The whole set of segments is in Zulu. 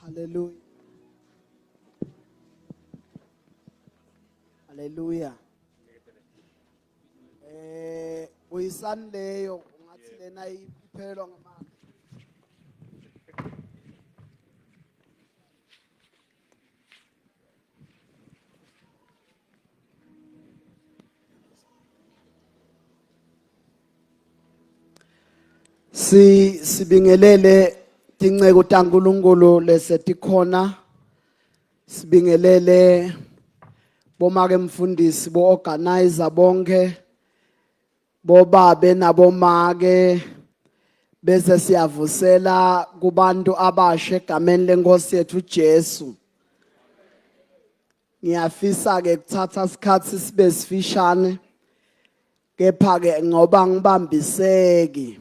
Hallelujah. Hallelujah. Uyisanleyo ungathi lena iphelwa ngamandla. Sibingelele tinceko taNkulunkulu lesetikhona. Sibingelele bomake mfundisi bo organizer bonke bobabe nabomake bese siyavusela kubantu abasha egameni lenkosi yethu Jesu. Ngiyafisa ke kuthatha isikhathi sibe sifishane kepha ke ngoba ngibambiseki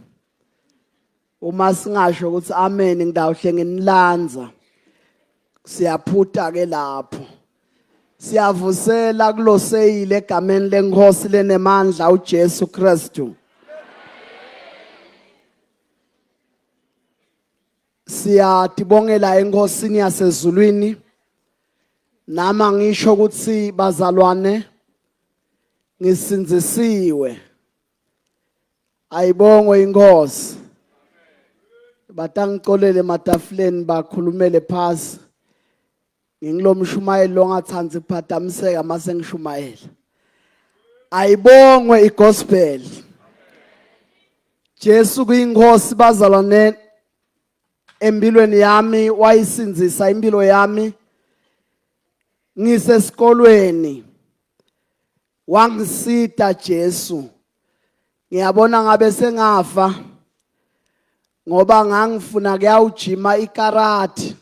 uma singasho ukuthi amen ngidawuhle nginilanza siyaphutha ke lapho. Siyavusela kuloseyile egameni lenkosi lenemandla uJesu Kristu. Siyatibongela enkosini yasezulwini. Nama ngisho ukuthi bazalwane ngisinzisiwe. Ayibongwe inkosi. Batangicolele matafuleni bakhulumele phasi. Ngilomshumayeli longathanzi ukuphathamiseka mase ngishumayela. Ayibongwe igospel. Jesu kuyinkosi bazalwane empilweni yami wayisinzisa impilo yami. Ngisesikolweni wangisita Jesu. Ngiyabona ngabe sengafa ngoba ngangifuna kuyawujima ikarate.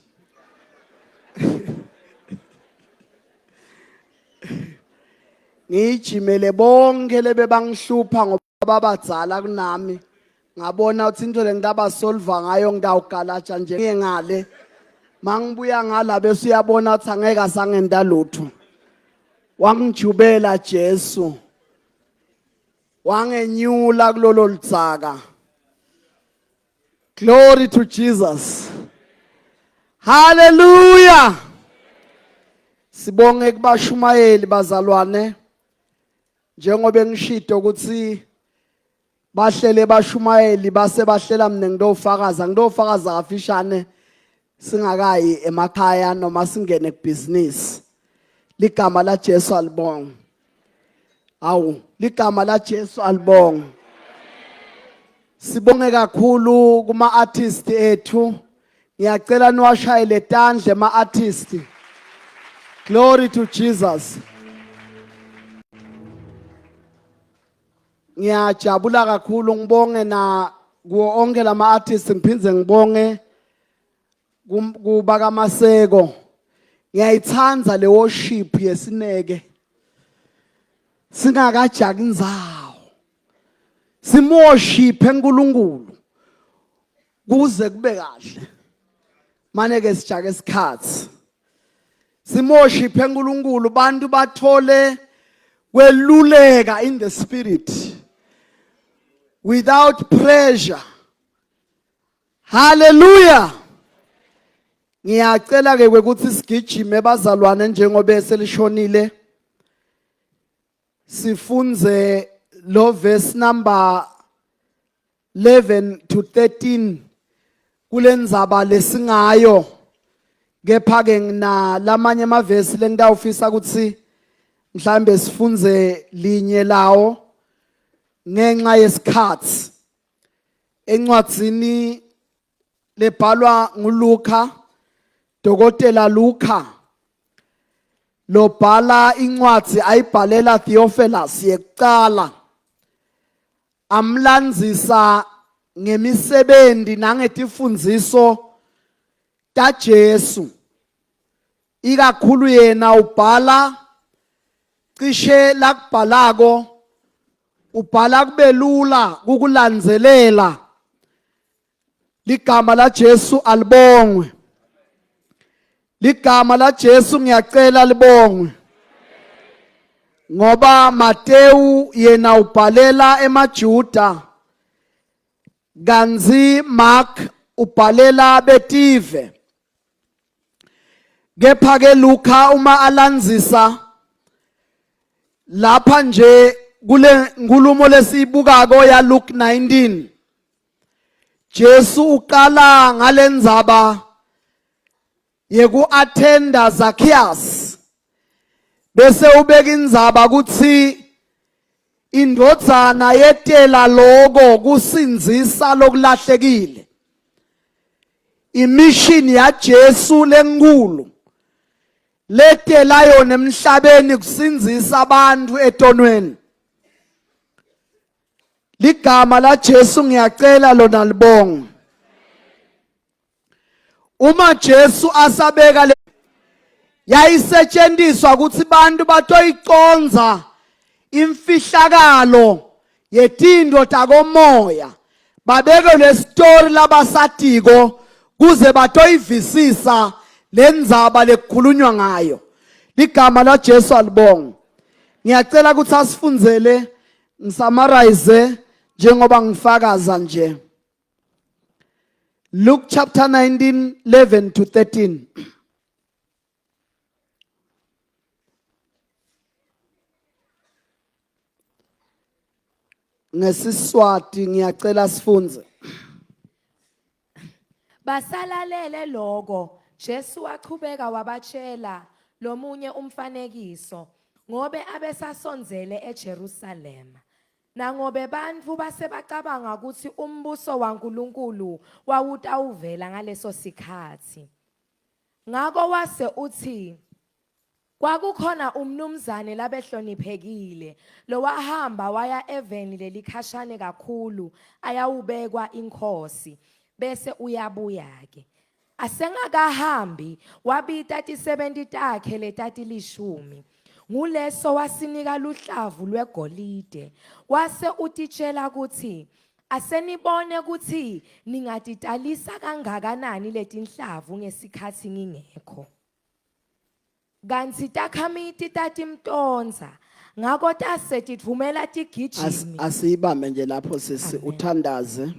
Ngijimele bonke lebe bangihlupha ngoba babadzala kunami. Ngabona ukuthi into lengaba solva ngayo ngidawugalaja nje ngengale. Mangibuya ngala bese uyabona ukuthi angeke asangenda lutho. Wangijubela Jesu. Wangenyula kulolo lidzaka. Glory to Jesus. Hallelujah. Sibonge kubashumayeli bazalwane. Njengoba ngishito ukuthi bahlele bashumayeli base bahlela mina ngidofakaza kafishane singakayi emakhaya noma singene kubusiness. Ligama la Jesu alibonga. Awu, ligama la Jesu alibonga. Sibonge kakhulu kuma artist ethu. Ngiyacela niwashayele tandle ma artist. Glory to Jesus. Ngiyajabula kakhulu ngibonge na kuwo onke lama artists ngiphindze ngibonge kuba kaMaseko. Ngiyayithanda le worship yesineke. Singakajaki indzawo. Simworship eNkulunkulu. Kuze kube kahle. Maneke sijake isikhathi. Simworship eNkulunkulu bantu bathole kweluleka in the spirit. Without pressure. Hallelujah. Ngiyacela ke ukuthi sigijime bazalwane njengoba selishonile. Sifunze lo verse number 11 to 13 kulendzaba lesingayo. Kepha ke ngina lamanye amavesi lengitawufisa ukuthi mhlambe sifunze linye lawo ngenxa yesikhathi. Encwadzini lebhalwa nguLuka, Dokotela Luka, lobhala incwadzi ayibhalela Theophilus yekuqala, amlandzisa ngemisebenzi nangetifundziso taJesu. Ikakhulu yena ubhala cishe lakubhalako ubhala kube lula kukulandzelela. Ligama la Jesu alibongwe. Ligama la Jesu ngiyacela libongwe. Ngoba Mateyu yena ubhalela emaJuda, kanzi Mark ubhalela betive. Kepha ke Luka uma alandzisa lapha nje kule nkulumo lesibukako ya Luke 19, Jesu uqala ngalendzaba yeku-attenda Zacchaeus, bese ubeka indzaba kutsi indodzana yetela loko kusindzisa lokulahlekile. Imission ya Jesu lenkulu letela yona emhlabeni kusindzisa abantu etonweni. Ligama la Jesu ngiyacela lona libongwe. Uma Jesu asabeka le yayisetshenziswa ukuthi bantu batoyiconza imfihlakalo yetindo takomoya, babeke le story labasatiko kuze batoyivisisa lendzaba lekukhulunywa ngayo. Ligama la Jesu alibongwe. Ngiyacela ukuthi asifundzele ngisamarize njengoba ngifakaza nje. Luke chapter 19, 11 to 13. NgesiSwati ngiyacela sifunze. Basalalele lokho, Jesu wachubeka wabatshela lomunye umfanekiso ngobe abesasonzele eJerusalema. Nangobe bantfu basebacabanga ukuthi umbuso waNkulunkulu wawutawuvela ngaleso sikhathi. Ngako wase uthi kwakukhona umnumzane labehloniphekile lowahamba waya eveni lelikhashane kakhulu ayawubekwa inkosi bese uyabuya ke. Asengakahambi wabita ti-70 takhe letati-10. Nguleso wasinika luhlavu lwegolide. Wase utitshela kuthi asenibone kuthi ningatitalisa kangakanani letinhlavu ngesikhathi ngingekho. Kanti takhamiti tatimtonza ngako tasetithumela tigijimi. Asiyibambe nje lapho sisi uthandaze.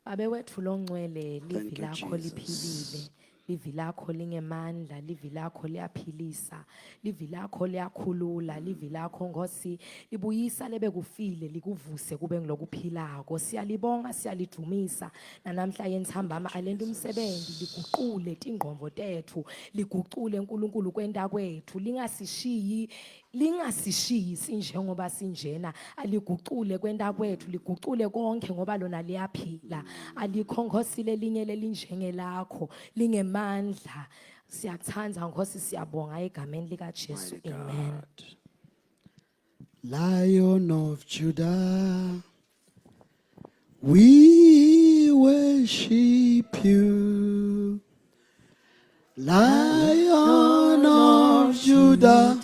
Babe wethu longcwele, livi lakho liphilile, livi lakho lingemandla, livi lakho liyaphilisa, livi lakho liyakhulula, livi lakho Nkosi libuyisa lebe kufile likuvuse kube ngilokuphilako. Siyalibonga, siyalidumisa nanamhla yenthambama alenda umsebenzi liguqule tingqondo tethu, liguqule uNkulunkulu kwenta kwethu, lingasishiyi lingasishiyisi njengoba sinjena, aligucule kwenta kwethu, ligucule konke ngoba lona liyaphila. Alikhonkhosile linye lelinjenge lakho, lingemandla. Siyakuthanda Nkosi, siyabonga egameni lika Jesu. Amen. Lion of Judah, we worship you. Lion of Judah,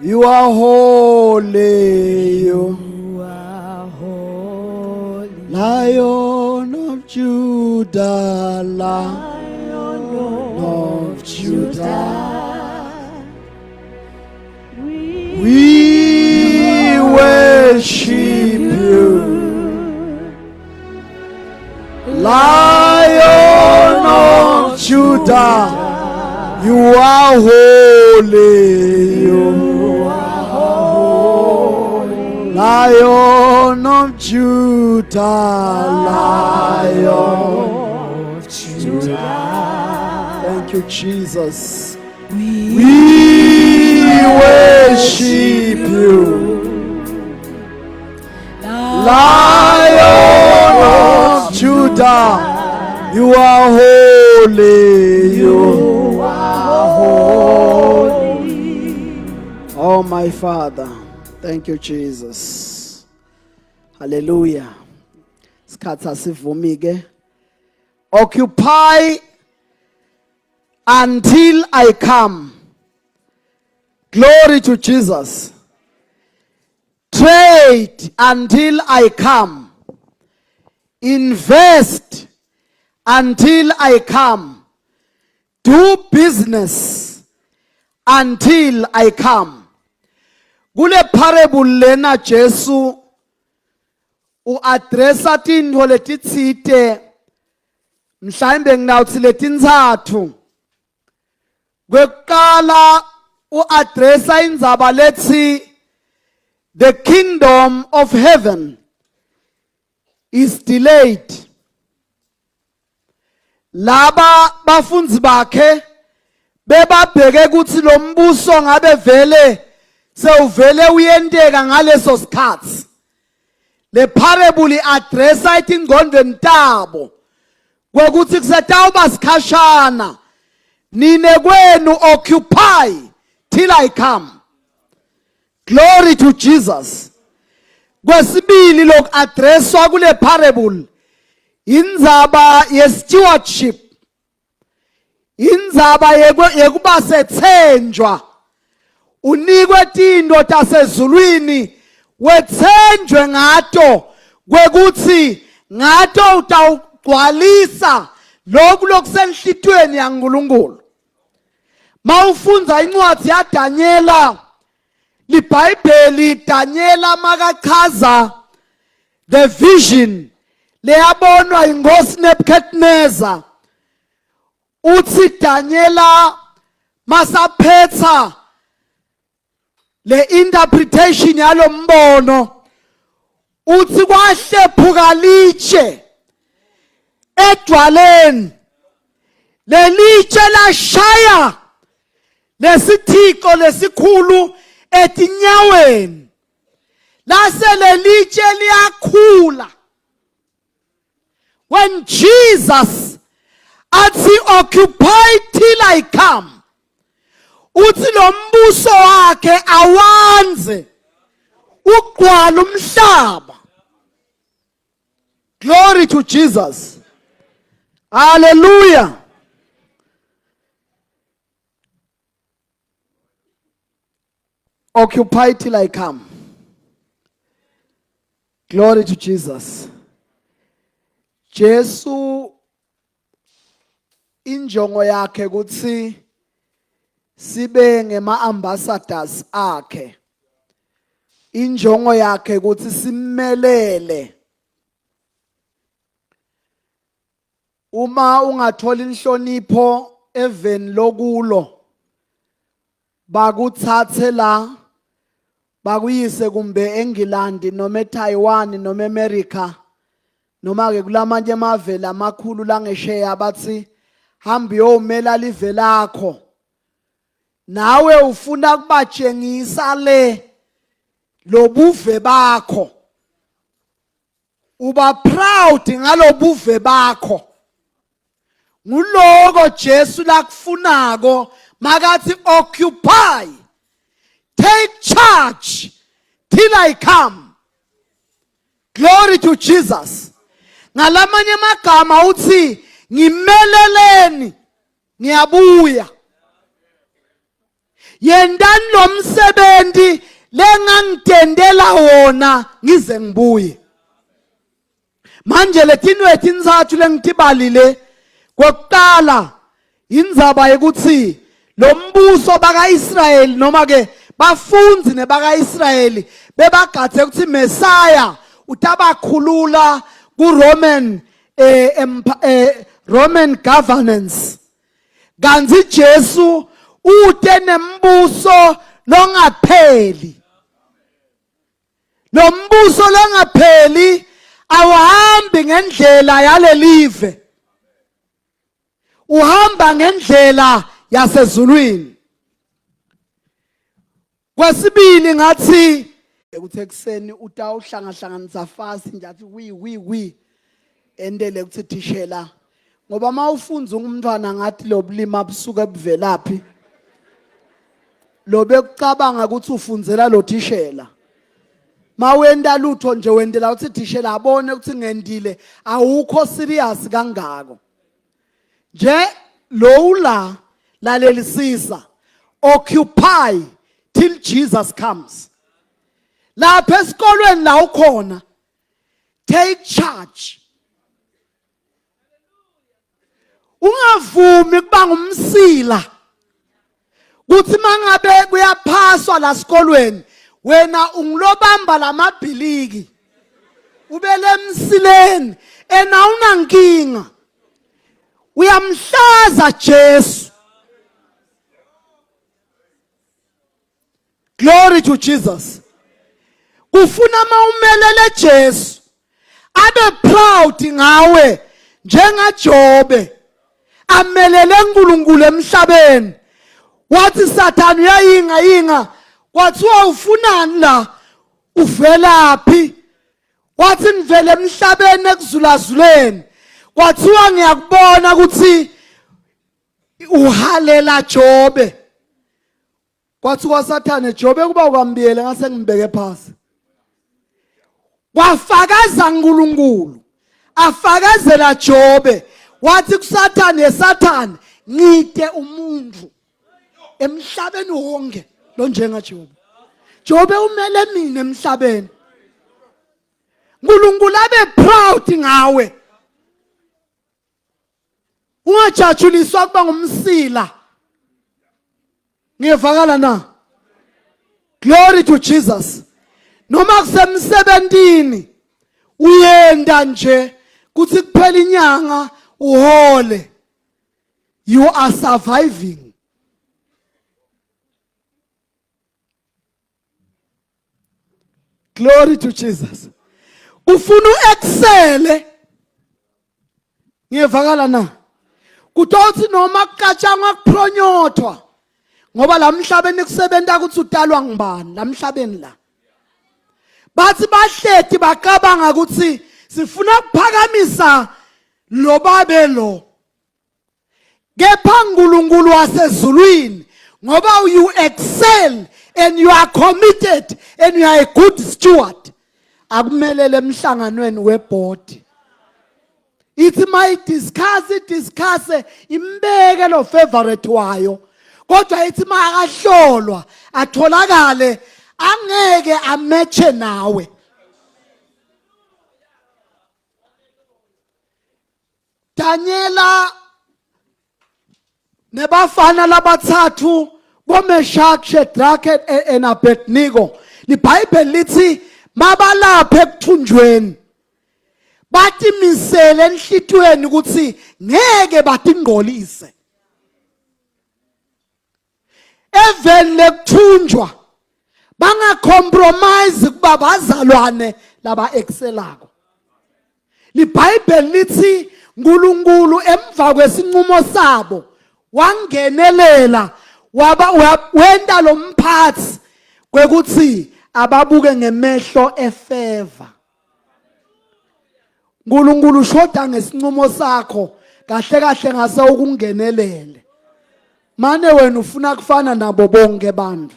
you are holy. You are holy. Lion of Judah, Lion of Judah, we worship you. Lion of Judah, you are holy. You are holy. Lion of Judah, Lion of Judah. Thank you, Jesus. We worship you. Lion of Judah, you are holy. You are holy. Oh, my Father. Thank you, Jesus. Hallelujah. Isikhathi asivumi-ke. Occupy until I come. Glory to Jesus. Trade until I come. Invest until I come. Do business until I come. Kule parable lena Jesu uaddressa tintfo letitsite mhlawumbe nginawutsi letintsatfu. Kwekuqala uaddressa indzaba letsi the kingdom of heaven is delayed. Laba bafundzi bakhe bebabheke kutsi lo mbuso ngabe vele sewuvele uyenteka ngaleso sikhatsi. Le parable addressa etingcondweni tabo kwekuthi kusetawuba sikhashana, nine kwenu occupy till I come. Glory to Jesus. Kwesibili loku addresswa kule parable indzaba ye-stewardship, indzaba yekuba sethenjwa, unikwe tinto tasezulwini wethenjwe ngato, kwekuthi ngato utawugcwalisa lokhu lokusenhlitweni yaNkulunkulu. Mawufundza incwadzi yaDaniela, libhayibheli Daniela makachaza the vision leyabonwa inkosi Nebuchadnezzar, uthi Daniela masaphetha le interpretation yalo mbono, uthi kwahlephuka litshe edwaleni, lelitshe lashaya lesithixo lesikhulu etinyaweni, lase lelitshe liyakhula. When Jesus athi occupy till I come, uthi lo mbuso wakhe awanze ugcwala umhlaba. Glory to Jesus. Hallelujah. Occupy till I come. Glory to Jesus. Jesu injongo yakhe kutsi sibe ngema-ambassadors akhe. Injongo yakhe kutsi simmelele. Uma ungatholi inhlonipho eveni lokulo, bakuthathe la bakuyise kumbe eNgilandi noma eTaiwan noma eAmerica noma ke kulamanye amave lamakhulu langesheya bathi hamba uyomela live lakho. nawe ufuna kubatshengisa lobuve bakho, uba proud ngalobuve bakho, nguloko Jesu lakufunako makathi occupy, take charge till I come. Glory to Jesus. Ngalamanye amagama uthi ngimeleleni ngiyabuya. Yendani lo msebenzi lengangitendela wona ngize ngibuye. Manje letinwethu inzathu lengitibalile kokuqala indzaba ukuthi lo mbuso baka-Israyeli noma ke bafunzi nebaka-Israyeli bebagathe ukuthi Messiah utabakhulula ku-Roman Roman governance. Kanti Jesu ute nembuso longapheli. Lo mbuso longapheli awuhambi ngendlela yalelive. Uhamba ngendlela yasezulwini. Kwesibili ngathi ukuthi ekseni utawuhlangahlanganisa fast njathi wi endele ukuthi thishela ngoba mawufunza umntwana ngathi lobulima abusuke buvelaphi lobe kucabanga ukuthi ufundzela lo thishela mawenda lutho nje wendela ukuthi thishela abone ukuthi ngendile awukho serious kangako nje lowula lalelisisa occupy till Jesus comes. Lapha esikolweni la ukhona take charge. Ungavumi kuba ngumsila kuthi mangabe kuyaphaswa la sikolweni wena ungilobamba lamabhiliki ubele emsileni ena unankinga uyamhlaza Jesu. Glory to Jesus. Kufuna mawumelele Jesu abe proud ngawe njenga Jobe amelele uNkulunkulu emhlabeni wathi Satan uyayinga kwathiwa ufunani la uvelaphi wathi nivele emhlabeni ekuzulazuleni kwathiwa ngiyakubona ukuthi uhalela Jobe kwathiwa Satan Jobe kuba ukwambiyele ngase ngibeke phasi wafakaza uNkulunkulu afakazela Jobe wathi kuSathane Satan ngide umuntu emhlabeni wonke lo njenga Jobe. Jobe umele mina emhlabeni. uNkulunkulu abe proud ngawe. Ungajajuliswa kuba ngumsila. Ngiyevakala na? Glory to Jesus. Noma kusemsebentini uyenda nje kuthi kuphela inyanga uhole. You are surviving. Glory to Jesus. Ufuna uexcel. Ngiyevakala na? Kutothi noma kucatshangwa kuphronyothwa. Ngoba la mhlabeni kusebenta ukuthi udalwa ngibani la mhlabeni la. Bathi bahleti baqabanga ukuthi sifuna ukuphakamisa lo babelo. Kepha uNkulunkulu wasezulwini ngoba you excel and you are committed and you are a good steward. Akumelele emhlanganweni weboard. Ithi may discuss imbeke lo favorite wayo. Kodwa ithi makahlolwa atholakale angeke amatche nawe. Daniela nebafana labathathu boMeshach, Shadrach and Abednego. LiBhayibheli lithi mabalapha ekuthunjweni bathi misele enhlitweni ukuthi ngeke batingqolise. Even lekuthunjwa banga compromise kuba bazalwane laba excelako. LiBhayibheli lithi uNkulunkulu emva kwesinqumo sabo wangenelela wenda lo mphathi kwekuthi ababuke ngemehlo efeva. uNkulunkulu ushoda ngesinqumo sakho kahle kahle ngase ukungenelele. Mane wena ufuna kufana nabo bonke abantu.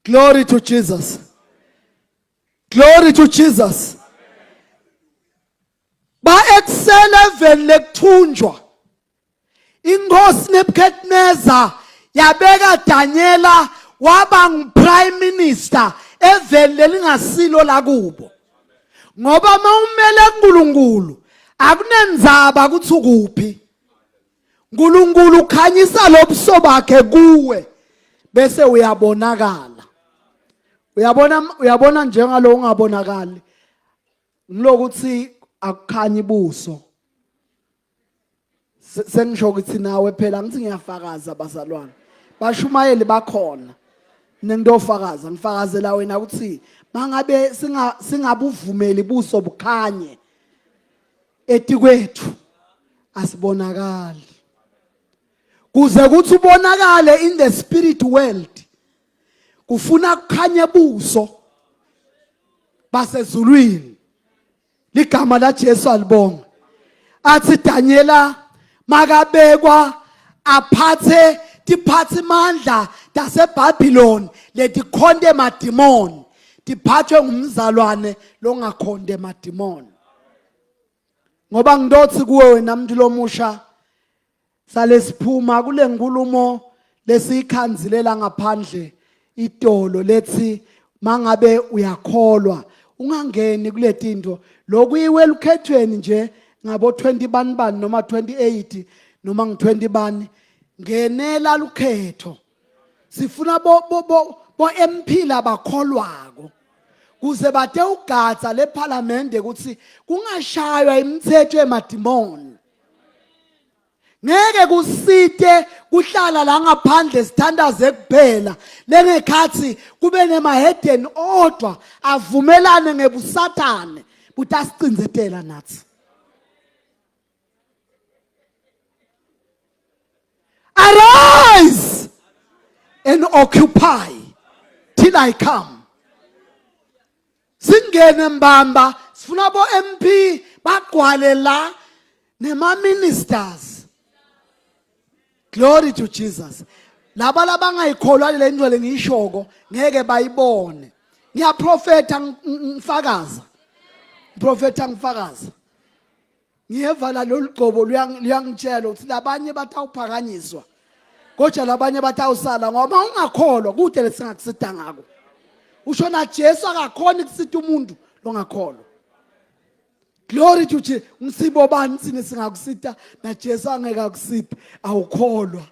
Glory to Jesus. Glory to Jesus. Ba excel lekuthunjwa. Inkosi Nebuchadnezzar yabeka Daniela waba ngprime minister evele lingasilo lakubo. Ngoba mawumele kuNkulunkulu akunenzaba ukuthi ukuphi. uNkulunkulu ukhanyisa lobuso bakhe kuwe bese uyabonakala. Uyabona njengalo ungabonakali. Ngilokuthi akukhanyi ibuso. Sengisho ukuthi nawe phela ngithi ngiyafakaza bazalwane. Bashumayeli bakhona. Nengidofakaza ngifakazela wena ukuthi mangabe singabuvumeli buso bukhanye etikwethu asibonakali. Kuze kuthi ubonakale in the spirit world. Kufuna kukhanye buso basezulwini. Ligama la Jesu alibonga. Athi Daniela makabekwa aphathe tiphathimandla taseBabylon letikhonde madimoni tiphathwe ngumzalwane longakhonde madimoni. Ngoba ngidothi kuwe wena muntu lomusha salesiphuma kule nkulumo lesikhanzilela ngaphandle idolo lethi mangabe uyakholwa ungangeni kuletinto lokuyiwe lukhethweni nje ngabo 20 bani noma 28 noma ngi20 bani ngenela lukhetho. Sifuna bo MP labakholwako kuze bate ugatsa leParliament ukuthi kungashaywa imithetho emadimoni. Ngeke kusite kuhlala la ngaphandle sithandaze kuphela lengekhathi kube nemahedeni odwa avumelane ngebusathane butasicindzetela nathi. Arise and occupy till I come. Singene mbamba sifuna bo MP bagcwale la nema ministers. Glory to Jesus. Laba labangayikholwa le nto le ngishoko ngeke bayibone. Ngiyaprofeta ngifakaza. Profeta ngifakaza. Ngiyevala lolugcobo luyangitshela ukuthi labanye batawuphakanyiswa. Kodwa labanye batawusala ngoba ungakholwa kude lesingakusida ngako. Usho na Jesu akakhona ukusita umuntu longakholwa. Glory to Jesus. Ngisibo bani sine singakusita na Jesu angeke akusiphe awukholwa.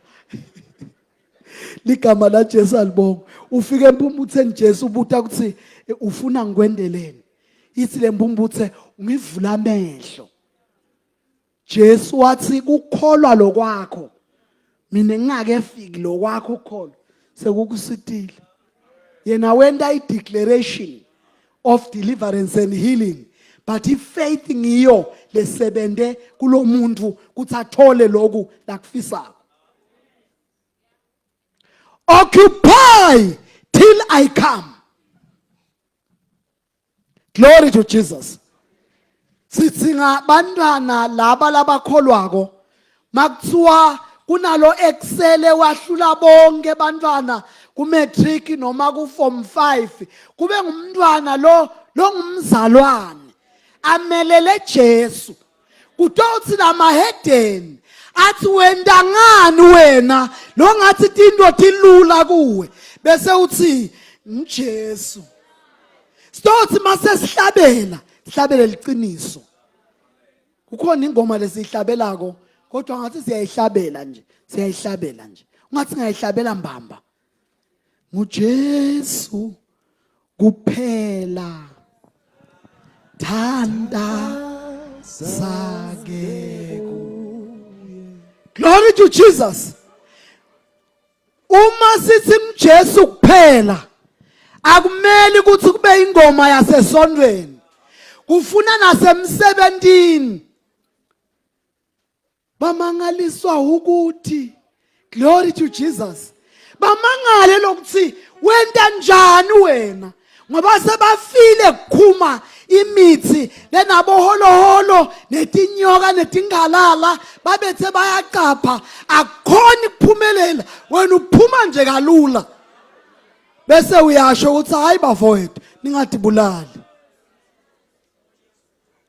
Ligama la Jesu alibonga. Ufike empumbutheni Jesu ubuta ukuthi ufuna ngikwendeleni. Ithi le mpumbuthe ungivula amehlo. Jesu wathi ukukholwa lokwakho mina ngingake fiki lokwakho ukholwa sekukusitile. Yena wenda i-declaration of deliverance and healing. But if faith ngiyo lesebende kulo muntu kuthi athole lokhu lakufisako. Occupy till I come. Glory to Jesus. Sitsinga bantwana laba labakholwako makuthiwa kunalo excel wahlula bonke bantwana ku matric noma ku form 5 kube ngumntwana lo ngumzalwane amelele Jesu kutothi lamahedeni athi wenda ngani wena lo ngathi into tilula kuwe bese uthi uJesu stothi mase sihlabele liqiniso. Kukhona ingoma lesihlabelako kodwa ngathi siyayihlabela nje ungathi ngayihlabela mbamba nguJesu kuphela thanda sake. Glory to Jesus. Uma sithi uJesu kuphela akumeli ukuthi kube ingoma yasesondweni. Kufuna nasemsebentini. Bamangaliswa ukuthi Glory to Jesus. Bamangale lokuthi wenta njani wena ngoba sebafile kukhuma imithi lenaboholoholo netinyoka netingalala babethe bayaqapha akukhona ukuphumelela wena uphuma nje kalula bese uyasho ukuthi hayi bafowethu ningadibulali.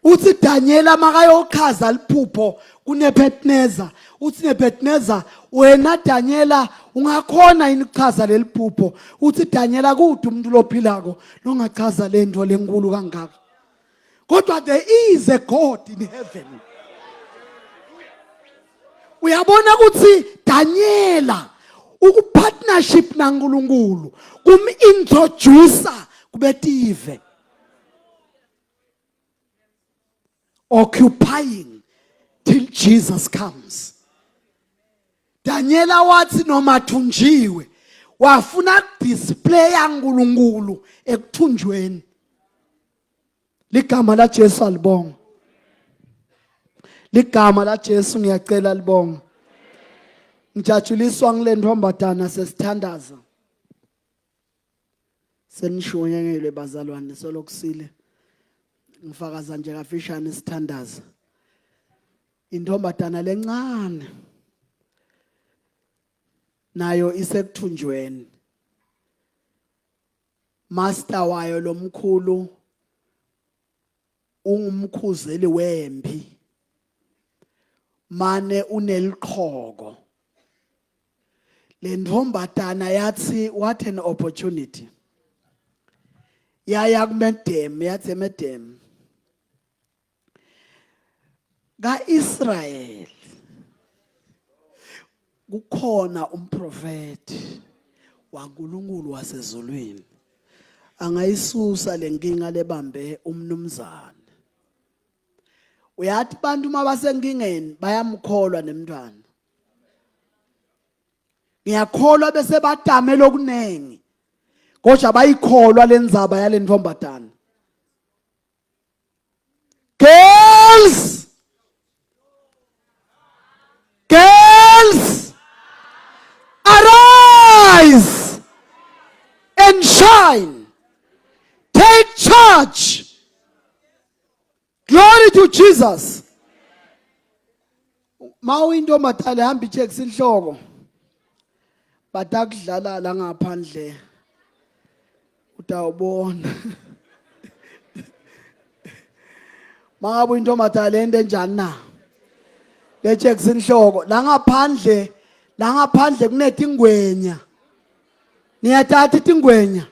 Uthi Daniela makayochaza liphupho kuNebukadnezar uthi Nebukadnezar wena Daniela ungakhona yini ukuchaza leliphupho uthi Daniela kude umuntu lophilako longachaza lento lenkulu kangaka kodwa there is a God in heaven. Uyabona ukuthi Daniela ukupartnership naNkulunkulu kumintroducer kubetive occupying till Jesus comes. Daniela wathi noma thunjiwe wafuna display yaNkulunkulu ekuthunjweni. Ligama la Jesu alibonga. Ligama la Jesu ngiyacela libonga. Ngijatshuliswa ngile ntombazana sesithandaza. Senishunyanyelwe bazalwane solokusile. Ngifakaza nje kafishane isithandaza. Intombazana lencane nayo isekuthunjweni. Master wayo lomkhulu ungumkhuzeli wempi. Mane uneliqhoko. Le ntombazana yathi what an opportunity. Yaya kumedem yathi emedem. Ka-Israel kukhona umprofeti waNkulunkulu wasezulwini angayisusa lenkinga lebambe umnumzana. Uyathi bantu mabasenkingeni bayamkholwa nemntwana. Ngiyakholwa bese batame lokunengi kodwa bayikholwa lenzaba yale ntombazana. Girls, arise and shine. Take charge. Glory to Jesus. Mawinto matale hambi check sinhloko. Batakudlala la ngaphandle. Utawubona. Mangabe into matale ende njani na? Le check sinhloko la ngaphandle kunetingwenya. Niyathatha itingwenya.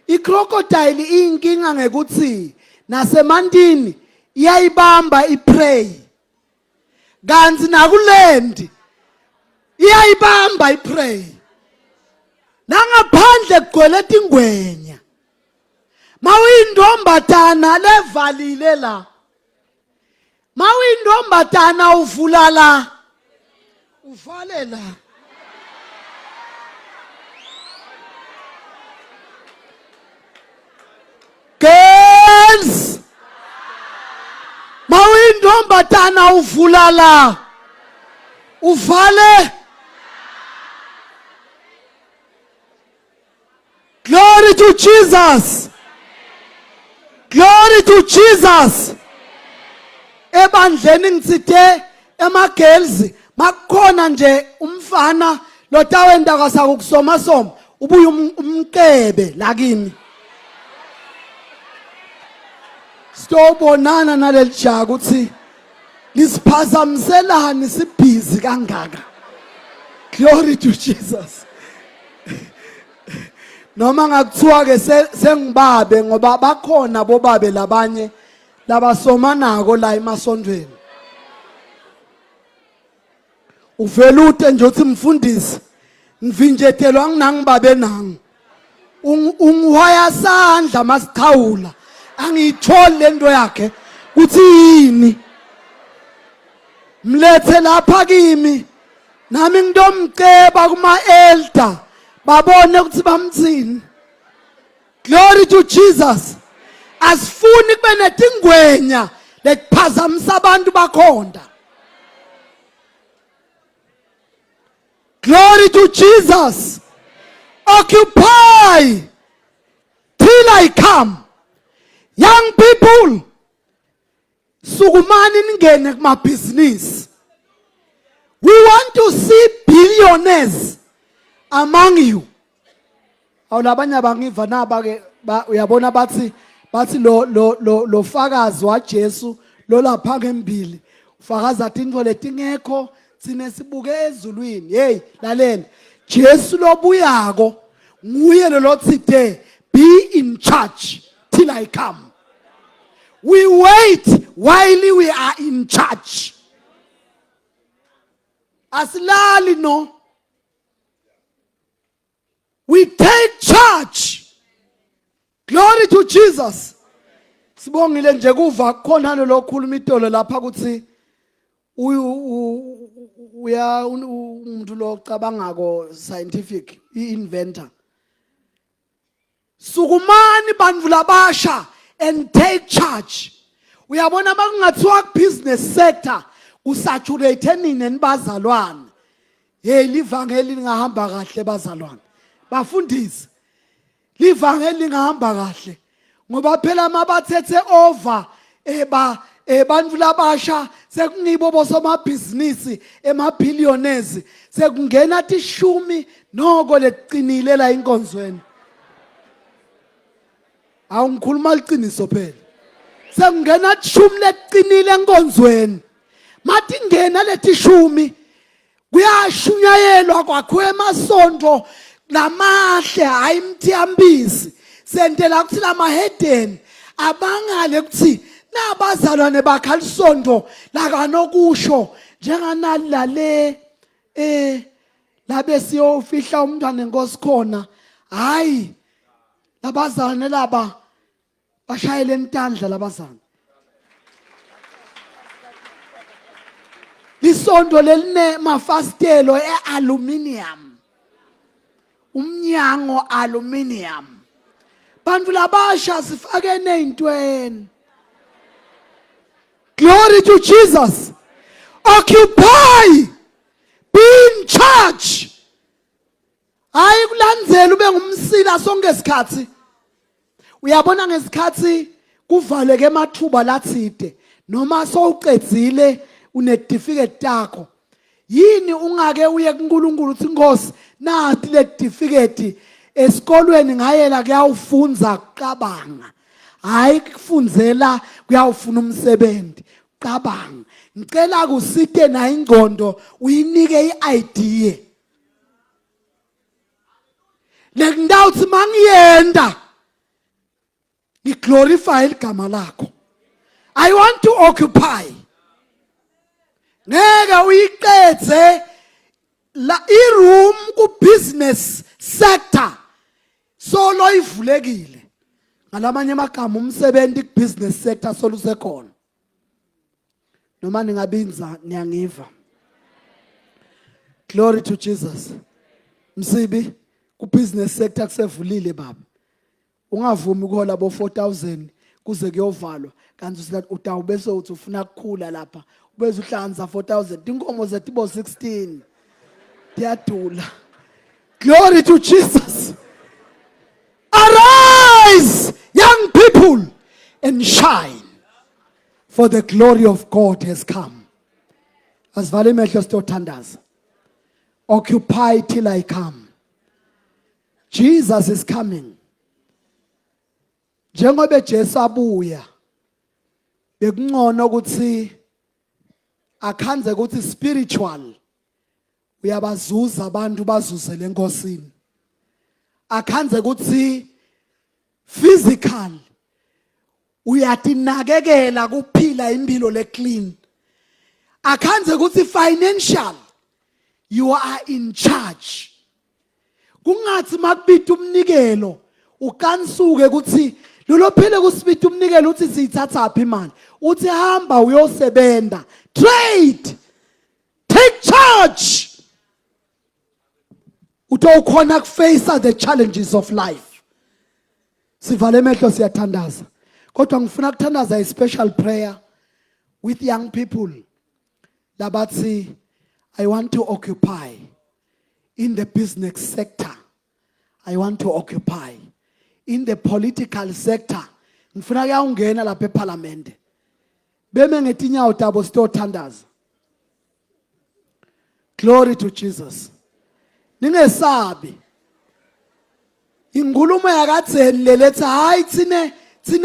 I-crocodile iyinkinga ngekuthi nasemantini iyayibamba iprey. Kanti nakulendi iyayibamba iprey. Nangaphandle kugcwele tingwenya. Mawuyintombatana levalile la. Mawuyintombatana uvula la. Uvale la. Girls, mawuyintombatana uvula la. Uvale. Glory to Jesus. Glory to Jesus. Ebandleni ngitsithe ema-girls makukhona nje umfana lotawenda kwasakusoma soma ubuye umkebe lakini. Sitobonana nalelijaka ukuthi lisiphazamiselani sibhizi kangaka. Glory to Jesus. Noma ngakuthiwa ke sengibabe ngoba bakhona bobabe labanye labasomanako la emasondweni. Uvelute nje uthi mfundisi ngivinjethelwa nginangibabe nangi. Ungiwaya sandla masichawula. Angiyitholi lento yakhe uthi yini. Mlethe lapha kimi nami ngidomceba kuma elder babone ukuthi bamthini. Glory to Jesus. Asifuni kube netingwenya lekuphazamisa abantu bakhonda. Glory to Jesus. Occupy till I come. Young people, sukumani ningene kumabhizinisi. We want to see billionaires among you. Awulabanye bangiva naba ke uyabona bathi lo fakazi waJesu lo lapha ngembili ufakaza into letingekho sine sibuke ezulwini. Hey lalela, Jesu lobuyako nguye lo tsite, be in charge till I come. We wait while we are in charge. Asilali no. We take charge. Glory to Jesus. Sibongile nje kuva khona lo khuluma itolo lapha kuthi uya umuntu lo cabangako scientific inventor. Sukumani bandvu labasha and take charge. Uyabona makungathiwa business sector usaturate nini nibazalwane. Hey livangeli lingahamba kahle bazalwane. Bafundisi, livangeli lingahamba kahle ngoba phela mabathethe over bantu labasha sekunibo bosomabhizinisi emabillionaires sekungena tishumi noko leqinile la inkonzweni. Awungikhuluma liqiniso phela. Sekungena tishumi leqinile enkonzweni. Mathi ngena letishumi kuyashunyayelwa kwakho emasonto lamahle hayi imthiyambisi sentela kuthi lamahedeni abangale kuthi nabazalwane bakha lisonto lakanokusho njenganali lale labe siyofihla umntwana enkosi khona hayi labazalwane laba bashayele entandla labazalwane. Lisonto leline mafastelo ealuminium, umnyango aluminium. Bantu labasha sifake neintweni. Glory to Jesus. Occupy, be in charge. Hayi kulandzela ube ngumsila sonke isikhathi. Uyabona ngesikhathi kuvaleke emathuba latsite noma sowuqedzile unetifiketi takho. Yini ungake uye kuNkulunkulu uthi Nkosi nathi le tifiketi esikolweni ngayela kuyawufunza kuqabanga. Hayi kufunzela kuyawufuna umsebenzi. Qabanga. Ngicela kusite na ingqondo uyinike iidea. Lekundawo uthi mangiyenda ngiglorify igama lakho. I want to occupy. Ngeke uyiqedze la iroom ku business sector solo ivulekile. Ngalamanye amagama umsebenzi ku business sector solo usekhona. Noma ningabinza niyangiva. Glory to Jesus. Msibi ku business sector kusevulile baba. Ungavumi ukuhola bo 4000 kuze kuyovalwa kanti usithi utawubese uthi ufuna ukukhula lapha ubeze uhlanza 4000 inkomo zethu bo 16 diyadula. Glory to Jesus. Arise young people and shine for the glory of God has come. Asivale amehlo sitothandaza. Occupy till I come. Jesus is coming. Njengoba Jesu abuya bekungcono ukuthi akhanze ukuthi spiritual uyabazuza abantu bazuze lenkosini. Akhanze ukuthi physical uyatinakekela kuphila impilo le clean. Akhanze ukuthi financial you are in charge. Kungathi makubita umnikelo ukansuke ukuthi lolo phele kusibita umnikelo uthi siyithatha phi imali uthi hamba uyosebenta trade take charge utokhona kuface the challenges of life. Sivale emehlo siyathandaza kodwa ngifuna ukuthandaza a special prayer with young people labathi I want to occupy In the business sector, I want to occupy. In the political sector, ngifuna kuyawungena lapha eParliament. Beme ngetinyawo tabo sitothandaza. Glory to Jesus. Ningesabi. Ingulumo yakatheni lelethe hayi tsine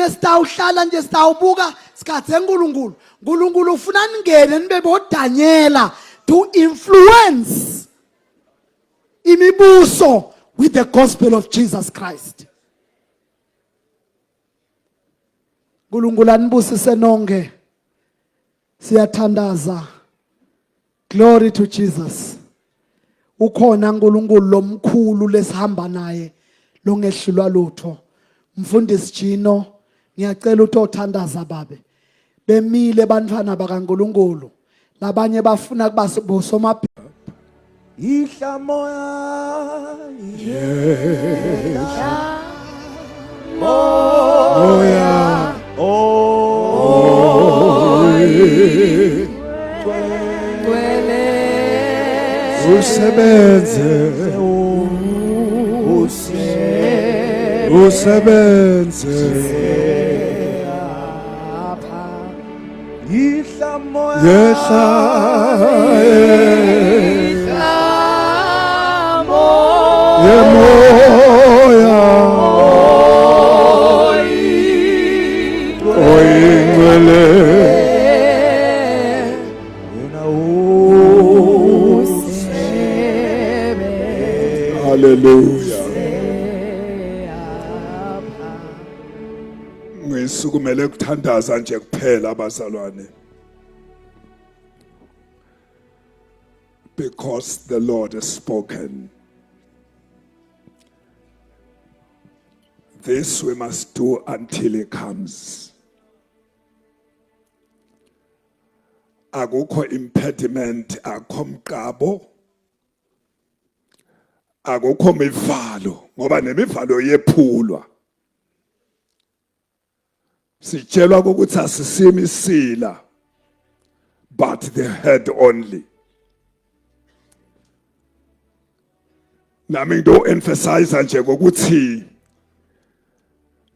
sitawuhlala nje sitawubuka sikhathe uNkulunkulu. uNkulunkulu ufuna ningene nibe bodanyela to influence imibuso with the gospel of Jesus Christ. uNkulunkulu anibusise nonke. Siyathandaza. Glory to Jesus. Ukhona uNkulunkulu lomkhulu lesihamba naye longehlulwa lutho. Mfundisi Jino, ngiyacela utothandaza babe. Bemile bantwana bakaNkulunkulu. Labanye bafuna kuba bosoma Ihla moya, moya, usebenze, ihla moya, Hallelujah. Ngisukumele ukuthandaza nje kuphela abazalwane. Because the Lord has spoken. This we must do until he comes. Akukho impediment, akukho mqabo. Akukho mivalo ngoba nemivalo yephulwa. Sitshelwa ukuthi asisimi isila but the head only. Nami ndo emphasize nje ukuthi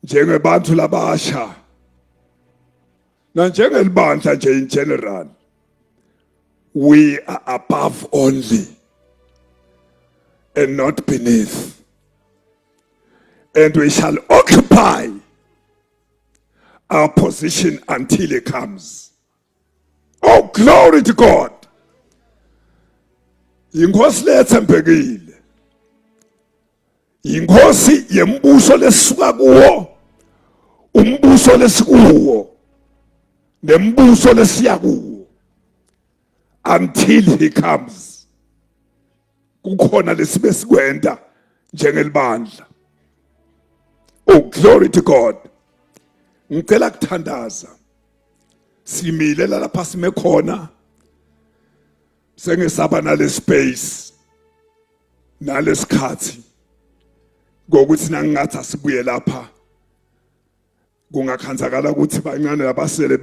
njengebantu labasha na njengelibandla nje in general, we are above only and not beneath, and we shall occupy our position until he comes. Oh, glory to God. Inkosi lethembekile, inkosi yembuso lesisuka kuwo, umbuso lesikuwo, nembuso lesiya kuwo, until he comes. Kukhona lesibe sikwenda njengelibandla. Oh, glory to God. Ngicela kuthandaza. Simile lapha sime khona. Sengesaba nale space. Nalesikhathi. Ngokuthi nangathi asibuye lapha. Kungakhanzakala ukuthi bancane labasele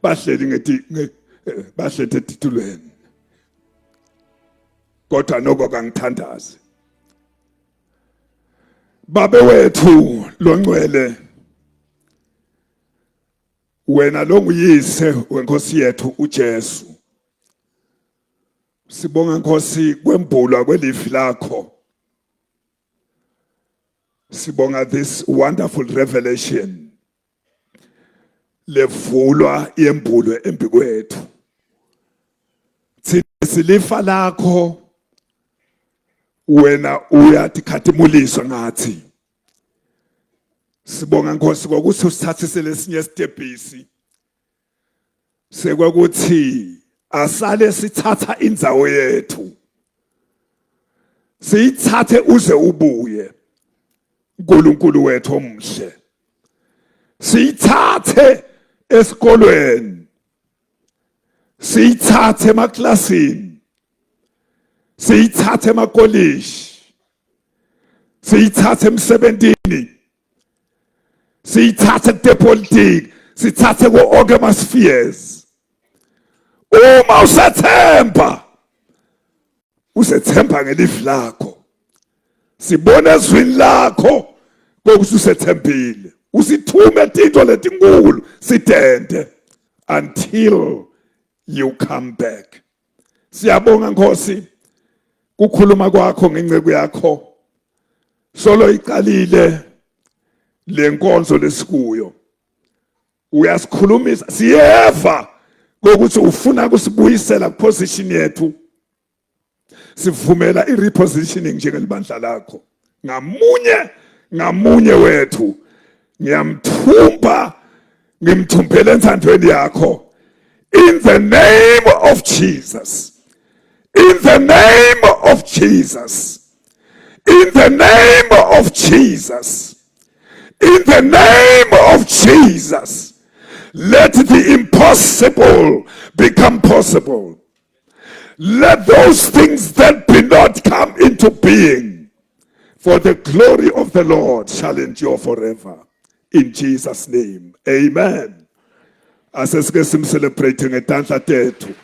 bahleli bahlete etitulweni. Kodwa noko kangithandaze. Babe wethu longcwele, wena lo nguyise wenkosi yethu uJesu. Sibonga Nkosi kwembulwa kwelifi lakho. Sibonga this wonderful revelation levulwa yembulwe embikwethu. Thina silifa lakho wena uyatikhathimuliswa ngathi. Sibonga Nkosi ngokuthi usithathisele lesinye stepisi. Sekwakuthi asale sithatha indzawo yethu. Siyithathe uze ubuye. uNkulunkulu wethu omhle. Siyithathe esikolweni. Siyithathe emaklasini. Siyithathe emakolleji. Siyithathe emsebentini. Siyithathe kupolitiki, siyithathe ku-organ spheres. Uma usathemba usethemba ngelivi lakho. Sibona ezwini lakho kokuthi usethembile. Usithume into letinkulu sidende until you come back. Siyabonga Nkosi kukhuluma kwakho ngenceke yakho. Solo iqalile lenkonzo lesikuyo. Uyasikhulumisa siyeva ukuthi ufuna kusibuyisela position yethu. Sivumela irepositioning njengelibandla lakho. Ngamunye wethu ngiyamthumba ngimthumbele enthandweni yakho. In the name of Jesus. In the name of Jesus. In the name of Jesus. In the name of Jesus. Let the impossible become possible. Let those things that be not come into being. For the glory of the Lord shall endure forever. In Jesus' name. Amen. Asesike simcelebrate ngetandla tethu.